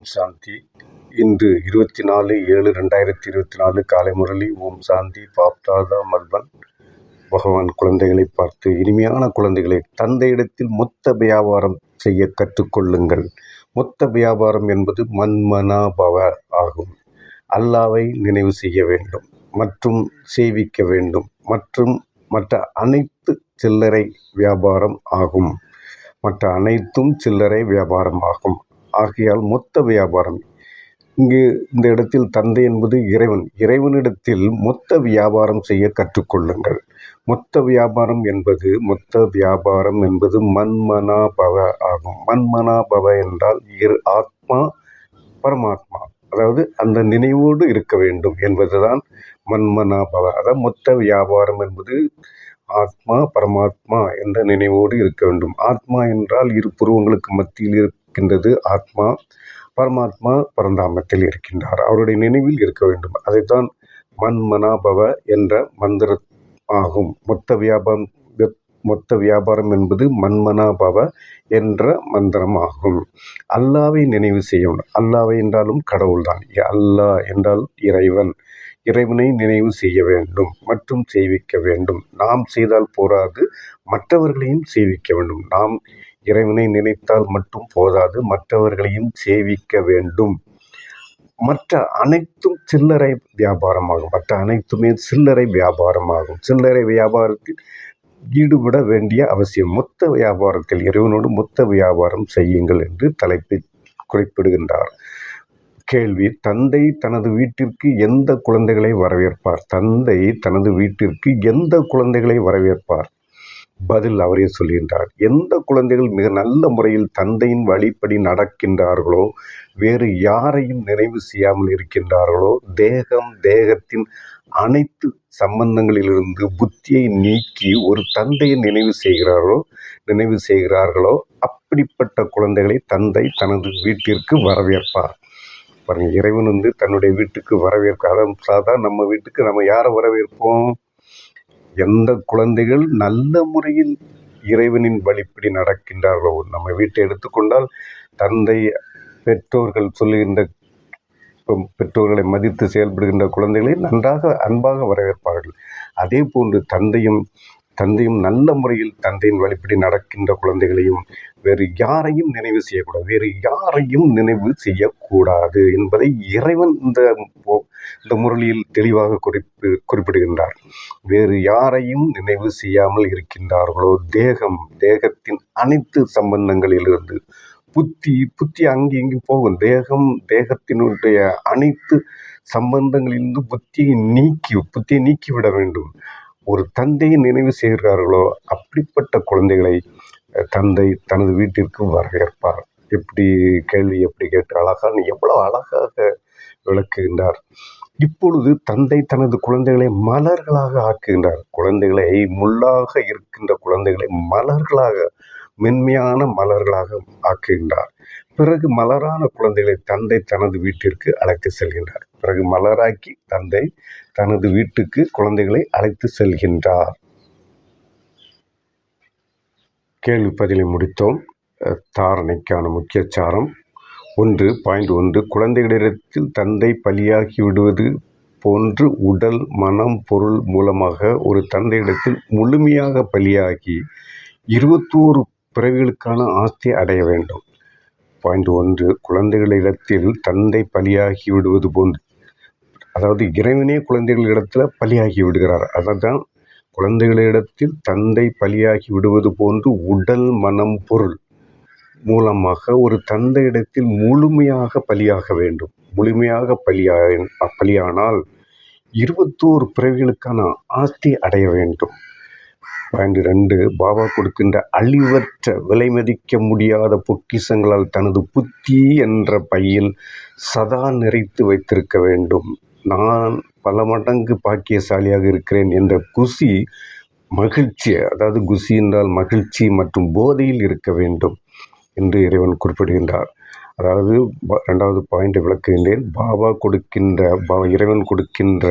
சாந்தி. இன்று 24/7/2024 காலை முரளி. ஓம் சாந்தி. பாப்தாதா மல்பன். பகவான் குழந்தைகளை பார்த்து, இனிமையான குழந்தைகளை, தந்தையிடத்தில் மொத்த வியாபாரம் செய்ய கற்றுக்கொள்ளுங்கள். மொத்த வியாபாரம் என்பது மன்மனா பவ ஆகும். அல்லாவை நினைவு செய்ய வேண்டும் மற்றும் சேவிக்க வேண்டும் மற்றும் மற்ற அனைத்து சில்லறை வியாபாரம் ஆகும். மற்ற அனைத்தும் சில்லறை வியாபாரம் ஆகும். ஆகையால் மொத்த வியாபாரம். இங்கு இந்த இடத்தில் தந்தை என்பது இறைவன். இறைவனிடத்தில் மொத்த வியாபாரம் செய்ய கற்றுக்கொள்ளுங்கள். மொத்த வியாபாரம் என்பது மன்மனா பவ ஆகும். மன்மனா பவ என்றால் ஆத்மா பரமாத்மா, அதாவது அந்த நினைவோடு இருக்க வேண்டும் என்பதுதான் மன்மனா பவ. அதாவது மொத்த வியாபாரம் என்பது ஆத்மா பரமாத்மா என்ற நினைவோடு இருக்க வேண்டும். ஆத்மா என்றால் இரு புருவங்களுக்கு மத்தியில் இருக்கின்றது ஆத்மா. பரமாத்மா பரந்தாமத்தில் இருக்கின்றார். அவருடைய நினைவில் இருக்க வேண்டும். அதைத்தான் மன்மனா பவ என்ற மந்திரம் ஆகும். மொத்த வியாபாரம் என்பது மன்மனா பவ என்ற மந்திரம் ஆகும். அல்லாவை நினைவு செய்யணும். அல்லாவை என்றாலும் கடவுள்தான். அல்லா என்றால் இறைவன். இறைவனை நினைவு செய்ய வேண்டும் மற்றும் சேவிக்க வேண்டும். நாம் செய்தால் போராது, மற்றவர்களையும் சேவிக்க வேண்டும். நாம் இறைவனை நினைத்தால் மட்டும் போதாது, மற்றவர்களையும் சேவிக்க வேண்டும். மற்ற அனைத்தும் சில்லறை வியாபாரமாகும். மற்ற அனைத்துமே சில்லறை வியாபாரமாகும். சில்லறை வியாபாரத்தில் ஈடுபட வேண்டிய அவசியம். மொத்த வியாபாரத்தில் இறைவனோடு மொத்த வியாபாரம் செய்யுங்கள் என்று தலைப்பை குறிப்பிடுகின்றார். கேள்வி: தந்தை தனது வீட்டிற்கு எந்த குழந்தைகளை வரவேற்பார்? தந்தை தனது வீட்டிற்கு எந்த குழந்தைகளை வரவேற்பார்? பதில் அவரே சொல்கின்றார். எந்த குழந்தைகள் மிக நல்ல முறையில் தந்தையின் வழிப்படி நடக்கின்றார்களோ, வேறு யாரையும் நினைவு செய்யாமல் இருக்கின்றார்களோ, தேகத்தின் அனைத்து சம்பந்தங்களிலிருந்து புத்தியை நீக்கி ஒரு தந்தையை நினைவு செய்கிறார்களோ அப்படிப்பட்ட குழந்தைகளை தந்தை தனது வீட்டிற்கு வரவேற்பார். பாருங்க, இறைவன் தன்னுடைய வீட்டுக்கு வரவேற்க. சாதாரண நம்ம வீட்டுக்கு நம்ம யாரை வரவேற்போம்? எந்த குழந்தைகள் நல்ல முறையில் இறைவனின் வழிப்படி நடக்கின்றார்களோ. நம்ம வீட்டை எடுத்துக்கொண்டால் தந்தை பெற்றோர்களை மதித்து செயல்படுகின்ற குழந்தைகளை நன்றாக அன்பாக வரவேற்பார்கள். அதே போன்று தந்தையும் நல்ல முறையில் தந்தையின் வழிப்படி நடக்கின்ற குழந்தைகளையும் வேறு யாரையும் நினைவு செய்யக்கூடாது என்பதை இறைவன் இந்த முரளியில் தெளிவாக குறிப்பிடுகின்றார். வேறு யாரையும் நினைவு செய்யாமல் இருக்கின்றார்களோ, தேகத்தின் அனைத்து சம்பந்தங்களிலிருந்து புத்தி அங்கே இங்கு போகும். தேகத்தினுடைய அனைத்து சம்பந்தங்களிலிருந்து புத்தியை நீக்கிவிட வேண்டும். ஒரு தந்தையை நினைவு செய்கிறார்களோ அப்படிப்பட்ட குழந்தைகளை தந்தை தனது வீட்டிற்கு வரவேற்பார். கேள்வி எப்படி கேட்டு எவ்வளவு அழகாக விளக்குகின்றார். இப்பொழுது தந்தை தனது குழந்தைகளை மலர்களாக ஆக்குகின்றார். குழந்தைகளை முள்ளாக இருக்கின்ற குழந்தைகளை மலர்களாக, மென்மையான மலர்களாக ஆக்குகின்றார். பிறகு மலரான குழந்தைகளை தந்தை தனது வீட்டிற்கு அழைத்து செல்கின்றார். பிறகு மலராக்கி தந்தை தனது வீட்டுக்கு குழந்தைகளை அழைத்து செல்கின்றார். கேள்வி பதிலை முடித்தோம். தாரணைக்கான முக்கிய சாரம் 1.1. குழந்தைகளிடத்தில் தந்தை பலியாகி விடுவது போன்று உடல், மனம், பொருள் மூலமாக ஒரு தந்தையிடத்தில் முழுமையாக பலியாகி 21 பிறவிகளுக்கான ஆஸ்தி அடைய வேண்டும். 1. குழந்தைகளிடத்தில் தந்தை பலியாகி விடுவது போன்று, அதாவது இறைவனே குழந்தைகளிடத்தில் பலியாகி விடுகிறார். அதான் குழந்தைகளிடத்தில் தந்தை பலியாகி விடுவது போன்று உடல், மனம், பொருள் மூலமாக ஒரு தந்தையிடத்தில் முழுமையாக பலியாக வேண்டும். முழுமையாக பலியானால் 21 பிறவிகளுக்கான ஆஸ்தி அடைய வேண்டும். 2. பாபா கொடுக்கின்ற அழிவற்ற விலை மதிக்க முடியாத பொக்கிஷங்களால் தனது புத்தி என்ற பையில் சதா நிறைத்து வைத்திருக்க வேண்டும். நான் பல மடங்கு பாக்கியசாலியாக இருக்கிறேன் என்ற மகிழ்ச்சி, அதாவது குஷி என்றால் மகிழ்ச்சி மற்றும் போதையில் இருக்க வேண்டும் என்று இறைவன் குறிப்பிடுகின்றார். அதாவது 2வது பாயிண்டை விளக்குகின்றேன். இறைவன் கொடுக்கின்ற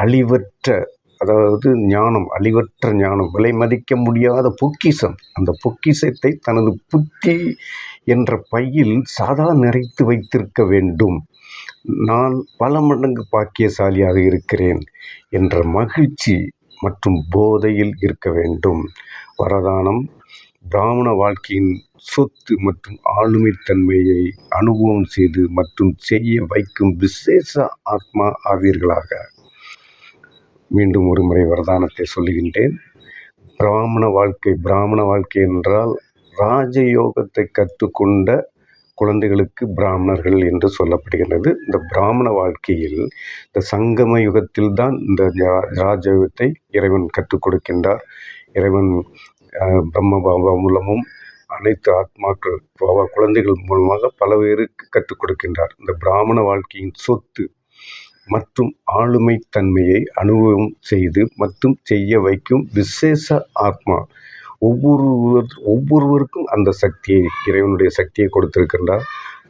அழிவற்ற, அதாவது ஞானம், அழிவற்ற ஞானம், விலை மதிக்க முடியாத பொக்கிஷம். அந்த பொக்கிஷத்தை தனது புத்தி என்ற பையில் சதா நிறைத்து வைத்திருக்க வேண்டும். நான் பல மடங்கு பாக்கியசாலியாக இருக்கிறேன் என்ற மகிழ்ச்சி மற்றும் போதையில் இருக்க வேண்டும். வரதானம் பிராமண வாழ்க்கையின் சொத்து மற்றும் ஆளுமைத்தன்மையை அனுபவம் செய்து மற்றும் செய்ய வைக்கும் விசேஷ ஆத்மா ஆவீர்களாக. மீண்டும் ஒரு முறை வரதானத்தை சொல்லுகின்றேன். பிராமண வாழ்க்கை என்றால் ராஜயோகத்தை கற்றுக்கொண்ட குழந்தைகளுக்கு பிராமணர்கள் என்று சொல்லப்படுகின்றது. இந்த பிராமண வாழ்க்கையில் இந்த சங்கம யுகத்தில் தான் இந்த ராஜயோகத்தை இறைவன் கற்றுக் கொடுக்கின்றார். இறைவன் பிரம்ம பாபா மூலமும் அனைத்து ஆத்மாக்கள் குழந்தைகள் மூலமாக பல பேருக்கு கற்றுக் கொடுக்கின்றார். இந்த பிராமண வாழ்க்கையின் சொத்து மற்றும் ஆளுமை தன்மையை அனுபவம் செய்து மற்றும் செய்ய வைக்கும் விசேஷ ஆத்மா. ஒவ்வொருவருக்கும் அந்த சக்தியை, இறைவனுடைய சக்தியை கொடுத்திருக்கின்றார்.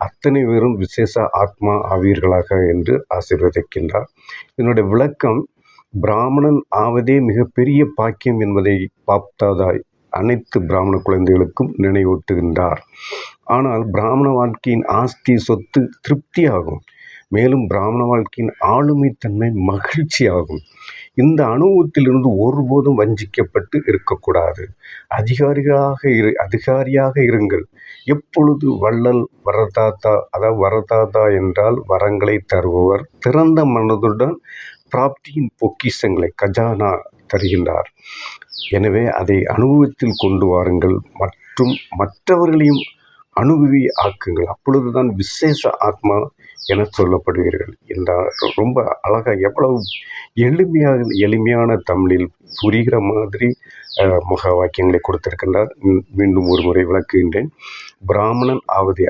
அத்தனை பேரும் விசேஷ ஆத்மா ஆவீர்களாக என்று ஆசீர்வதிக்கின்றார். இதனுடைய விளக்கம், பிராமணன் ஆவதே மிகப்பெரிய பாக்கியம் என்பதை பாப்தாதாய் அனைத்து பிராமண குழந்தைகளுக்கும் நினைவூட்டுகின்றார். ஆனால் பிராமண வாழ்க்கையின் ஆஸ்தி சொத்து திருப்தியாகும். மேலும் பிராமண வாழ்க்கையின் ஆளுமைத்தன்மை மகிழ்ச்சியாகும். இந்த அனுபவத்திலிருந்து ஒருபோதும் வஞ்சிக்கப்பட்டு இருக்கக்கூடாது. அதிகாரியாக இருங்கள். எப்பொழுது வள்ளல் வரதாதா என்றால் வரங்களை தருபவர், திறந்த மனதுடன் பிராப்தியின் பொக்கிஷங்களை கஜானா தருகின்றார். எனவே அதை அனுபவத்தில் கொண்டு வாருங்கள் மற்றும் மற்றவர்களையும் அனுபவி ஆக்குங்கள். அப்பொழுதுதான் விசேஷ ஆத்மா என சொல்லப்படுவீர்கள் என்றால் ரொம்ப அழகாக, எவ்வளவு எளிமையான தமிழில் புரிகிற மாதிரி முக வாக்கியங்களை கொடுத்திருக்கின்றார். மீண்டும் ஒரு முறை விளக்குகின்றேன். பிராமணன் ஆவது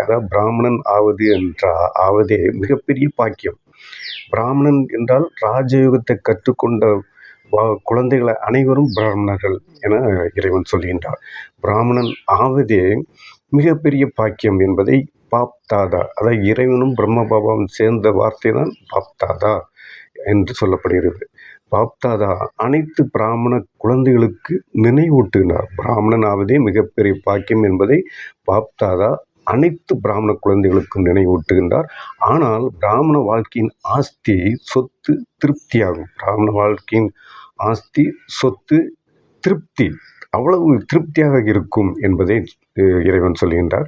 ஆவதே மிகப்பெரிய பாக்கியம். பிராமணன் என்றால் ராஜயோகத்தை கற்றுக்கொண்ட குழந்தைகளை அனைவரும் பிராமணர்கள் என இறைவன் சொல்கின்றார். பிராமணன் ஆவதே மிகப்பெரிய பாக்கியம் என்பதை பாப்தாதா, அதாவது இறைவனும் பிரம்ம பாபாவும் சேர்ந்த வார்த்தை தான் பாப்தாதா என்று சொல்லப்படுகிறது. பாப்தாதா அனைத்து பிராமண குழந்தைகளுக்கு நினைவூட்டுகிறார். பிராமணன் ஆவதே மிகப்பெரிய பாக்கியம் என்பதை பாப்தாதா அனைத்து பிராமண குழந்தைகளுக்கும் நினைவூட்டுகின்றார். ஆனால் பிராமண வாழ்க்கையின் ஆஸ்தி சொத்து திருப்தியாகும். பிராமண வாழ்க்கையின் ஆஸ்தி சொத்து திருப்தி அவ்வளவு திருப்தியாக இருக்கும் என்பதை இறைவன் சொல்கின்றார்.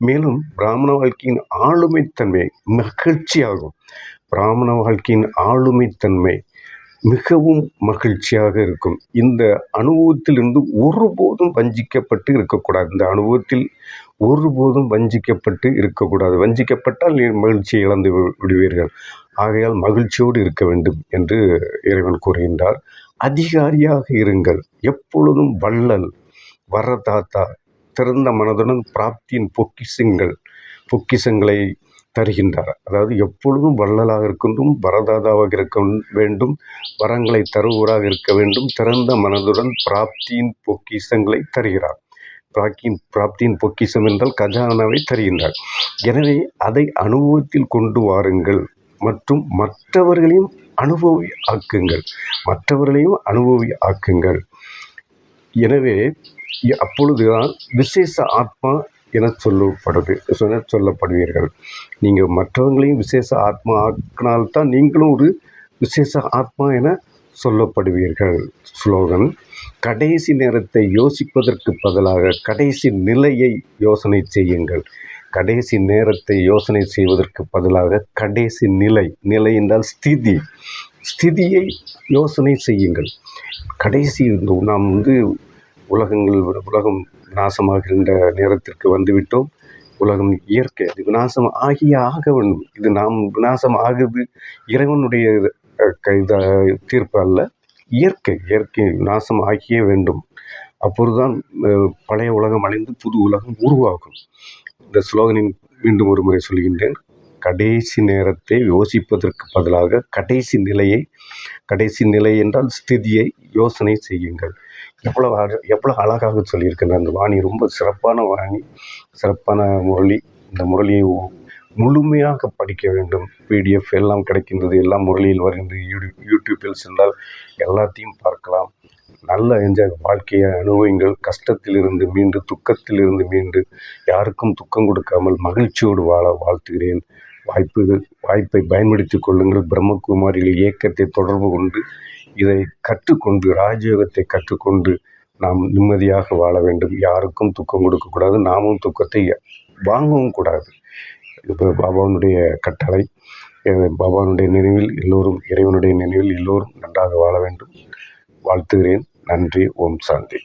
மேலும் பிராமண வாழ்க்கையின் ஆளுமைத்தன்மை மகிழ்ச்சியாகும். பிராமண வாழ்க்கையின் ஆளுமைத்தன்மை மிகவும் மகிழ்ச்சியாக இருக்கும். இந்த அனுபவத்திலிருந்து ஒருபோதும் வஞ்சிக்கப்பட்டு இருக்கக்கூடாது. இந்த அனுபவத்தில் ஒருபோதும் வஞ்சிக்கப்பட்டு இருக்கக்கூடாது. வஞ்சிக்கப்பட்டால் மகிழ்ச்சியை இழந்து விடுவீர்கள். ஆகையால் மகிழ்ச்சியோடு இருக்க வேண்டும் என்று இறைவன் கூறுகின்றார். அதிகாரியாக இருங்கள். எப்பொழுதும் வள்ளல் வரதாத்தா திறந்த மனதுடன் பிராப்தியின் பொக்கிஷங்களை தருகின்றார். அதாவது எப்பொழுதும் வள்ளலாக இருக்கணும், வரதாதாவாக இருக்க வேண்டும், வரங்களை தருவராக இருக்க வேண்டும், திறந்த மனதுடன் பிராப்தியின் பொக்கிஷங்களை தருகிறார். பிராப்தியின் பொக்கிஷம் என்றால் கஜானாவை தருகின்றார். எனவே அதை அனுபவத்தில் கொண்டு வாருங்கள் மற்றும் மற்றவர்களையும் அனுபவி ஆக்குங்கள். எனவே அப்பொழுதுதான் விசேஷ ஆத்மா என சொல்லப்படுவீர்கள். நீங்கள் மற்றவங்களையும் விசேஷ ஆத்மா ஆக்கினால்தான் நீங்களும் ஒரு விசேஷ ஆத்மா என சொல்லப்படுவீர்கள். ஸ்லோகன்: கடைசி நேரத்தை யோசிப்பதற்கு பதிலாக கடைசி நிலையை யோசனை செய்யுங்கள். கடைசி நேரத்தை யோசனை செய்வதற்கு பதிலாக கடைசி நிலை என்றால் ஸ்திதியை யோசனை செய்யுங்கள். கடைசி நாம் உலகம் நாசமாகின்ற நேரத்திற்கு வந்துவிட்டோம். உலகம் இயற்கை, அது விநாசம் ஆக வேண்டும். இது நாம் விநாசம் ஆகுது இறைவனுடைய தீர்ப்பு அல்ல. இயற்கை நாசம் ஆகியே வேண்டும். அப்பொழுதுதான் பழைய உலகம் அழிந்து புது உலகம் உருவாகும். இந்த ஸ்லோகனின் மீண்டும் ஒரு முறை சொல்கின்றேன். கடைசி நேரத்தை யோசிப்பதற்கு பதிலாக கடைசி நிலை என்றால் ஸ்திதியை யோசனை செய்யுங்கள். எவ்வளவு அழகாக சொல்லியிருக்கின்ற அந்த வாணி ரொம்ப சிறப்பான வாணி, சிறப்பான முரளி. இந்த முரளியை முழுமையாக படிக்க வேண்டும். பிடிஎஃப் எல்லாம் கிடைக்கின்றது, எல்லாம் முரளியில் வருகின்றது. யூடியூப்பில் சென்றால் எல்லாத்தையும் பார்க்கலாம். நல்ல என்ஜாய் வாழ்க்கையை அனுபவங்கள். கஷ்டத்திலிருந்து மீண்டு, துக்கத்திலிருந்து மீண்டு, யாருக்கும் துக்கம் கொடுக்காமல் மகிழ்ச்சியோடு வாழ வாழ்த்துகிறேன். வாய்ப்பை பயன்படுத்திக் கொள்ளுங்கள். பிரம்மகுமாரிகள் இயக்கத்தை தொடர்பு கொண்டு இதை கற்றுக்கொண்டு, ராஜயோகத்தை கற்றுக்கொண்டு நாம் நிம்மதியாக வாழ வேண்டும். யாருக்கும் துக்கம் கொடுக்கக்கூடாது, நாமும் துக்கத்தை வாங்கவும் கூடாது. இப்போ பாபாவுடைய கட்டளை. பாபாவுடைய நினைவில் எல்லோரும், இறைவனுடைய நினைவில் எல்லோரும் நன்றாக வாழ வேண்டும். வாழ்த்துகிறேன். நன்றி. ஓம் சாந்தி.